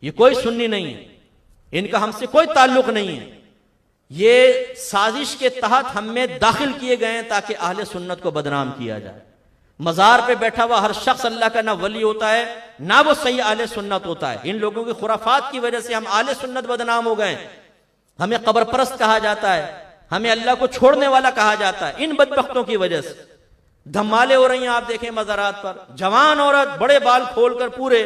ये कोई सुन्नी नहीं है, इनका हमसे कोई ताल्लुक नहीं है। ये साजिश के तहत हम में दाखिल किए गए हैं ताकि अहले सुन्नत को बदनाम किया जाए। मज़ार पे बैठा हुआ हर शख्स अल्लाह का ना वली होता है ना वो सही अहले सुन्नत होता है। इन लोगों की खुराफात की वजह से हम अहले सुन्नत बदनाम हो गए। हमें कब्र परस्त कहा जाता है, हमें अल्लाह को छोड़ने वाला कहा जाता है। इन बदबख्तों की वजह से धमाले हो रही हैं। आप देखें मज़ारात पर जवान औरत बड़े बाल खोलकर पूरे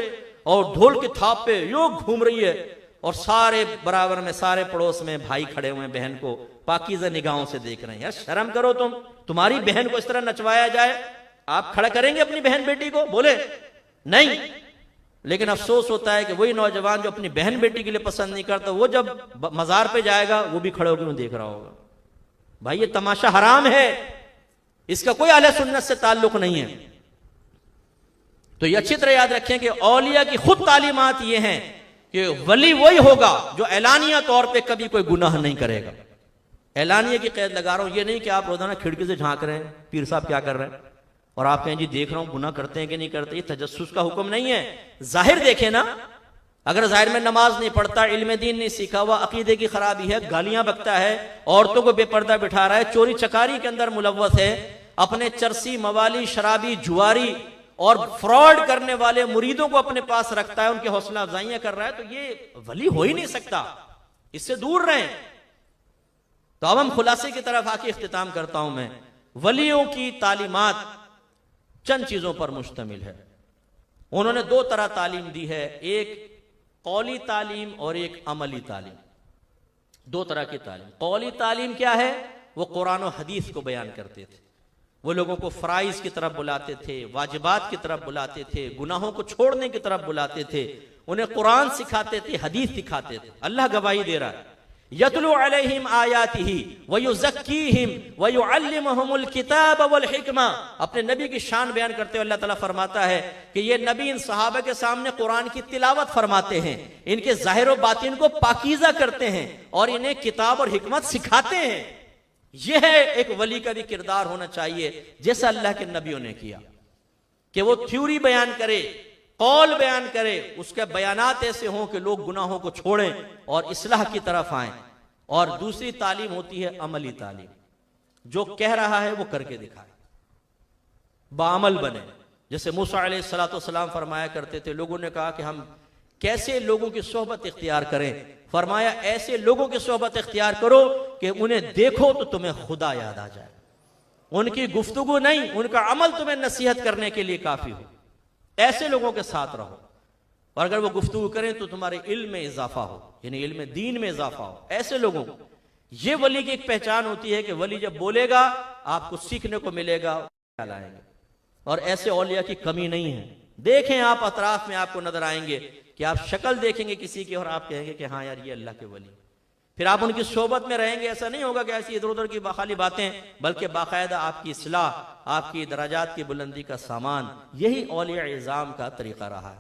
और ढोल की थाप पे यूं घूम रही है और सारे बराबर में, सारे पड़ोस में भाई खड़े हुए हैं, बहन को पाकीज़ा निगाहों से देख रहे हैं। यार शर्म करो तुम, तुम्हारी बहन को इस तरह नचवाया जाए, आप खड़ा करेंगे अपनी बहन बेटी को? बोले नहीं। लेकिन अफसोस होता है कि वही नौजवान जो अपनी बहन बेटी के लिए पसंद नहीं करता, वो जब मजार पे जाएगा वो भी खड़े होकर देख रहा होगा। भाई ये तमाशा हराम है, इसका कोई अहले सुन्नत से ताल्लुक नहीं है। तो ये अच्छी तरह याद रखें कि औलिया की खुद तालीमात ये हैं कि वली वही होगा जो ऐलानिया तौर पे कभी कोई गुनाह नहीं करेगा। ऐलानिया की कैद लगा रहा हूं, ये नहीं कि आप रोजाना खिड़की से झांक रहे हैं पीर साहब क्या कर रहे हैं और आप कहें जी देख रहा हूं गुनाह करते हैं कि नहीं करते। ये तजस्सुस का हुक्म नहीं है। जाहिर देखे ना, अगर जाहिर में नमाज नहीं पढ़ता, इल्म दीन नहीं सीखा हुआ, अकीदे की खराबी है, गालियां बकता है, औरतों को बेपर्दा बिठा रहा है, चोरी चकारी के अंदर मुलव्वस है, अपने चरसी मवाली शराबी जुआरी और फ्रॉड करने वाले मुरीदों को अपने पास रखता है, उनकी हौसला अफजाइयां कर रहा है, तो ये वली हो ही नहीं सकता। इससे दूर रहें। तो अब हम खुलासे की तरफ आके इख्तिताम करता हूं मैं। वलियों की तालीमात चंद चीजों पर मुश्तमिल है। उन्होंने दो तरह तालीम दी है, एक कौली तालीम और एक अमली तालीम। दो तरह की तालीम। कौली तालीम क्या है? वो कुरान और हदीस को बयान करते थे, वो लोगों को फराइज की तरफ बुलाते थे, वाजिबात की तरफ बुलाते थे, गुनाहों को छोड़ने की तरफ बुलाते थे, उन्हें कुरान सिखाते थे, हदीस सिखाते थे। अल्लाह गवाही दे रहा है, यतलू अलैहिम आयातिही व युज़क्कीहिम व युअल्लिमुहुमुल किताब वल हिकमा। अपने नबी की शान बयान करते हुए अल्लाह ताला फरमाता है कि ये नबी इन सहाबा के सामने कुरान की तिलावत फरमाते हैं, इनके ज़ाहिर व बातिन को पाकीज़ा करते हैं और इन्हें किताब और हिकमत सिखाते हैं। यह है एक वली का भी किरदार होना चाहिए, जैसा अल्लाह के नबियों ने किया कि वो थ्योरी बयान करे, कौल बयान करे, उसके बयानात ऐसे हों कि लोग गुनाहों को छोड़ें और इस्लाह की तरफ आएं। और दूसरी तालीम होती है अमली तालीम, जो कह रहा है वो करके दिखाए, बाअमल बने। जैसे मूसा अलैहिस्सलाम फरमाया करते थे, लोगों ने कहा कि हम कैसे लोगों की सोहबत इख्तियार करें? फरमाया ऐसे लोगों की सोहबत इख्तियार करो कि उन्हें देखो तो तुम्हें खुदा याद आ जाए। उनकी गुफ्तगू नहीं, उनका अमल तुम्हें नसीहत करने के लिए काफी हो। ऐसे लोगों के साथ रहो, और अगर वो गुफ्तगू करें तो तुम्हारे इल्म में इजाफा हो, यानी इल्म दीन में इजाफा हो। ऐसे लोगों को, ये वली की एक पहचान होती है कि वली जब बोलेगा आपको सीखने को मिलेगा, लाएंगे। और ऐसे औलिया की कमी नहीं है। देखें आप अतराफ में आपको नजर आएंगे कि आप शक्ल देखेंगे किसी की और आप कहेंगे कि हाँ यार ये अल्लाह के वली। फिर आप उनकी सोहबत में रहेंगे, ऐसा नहीं होगा कि ऐसी इधर उधर की खाली बातें, बल्कि बाकायदा आपकी इस्लाह, आपकी दराजात की बुलंदी का सामान। यही औलिया इज़ाम का तरीका रहा है।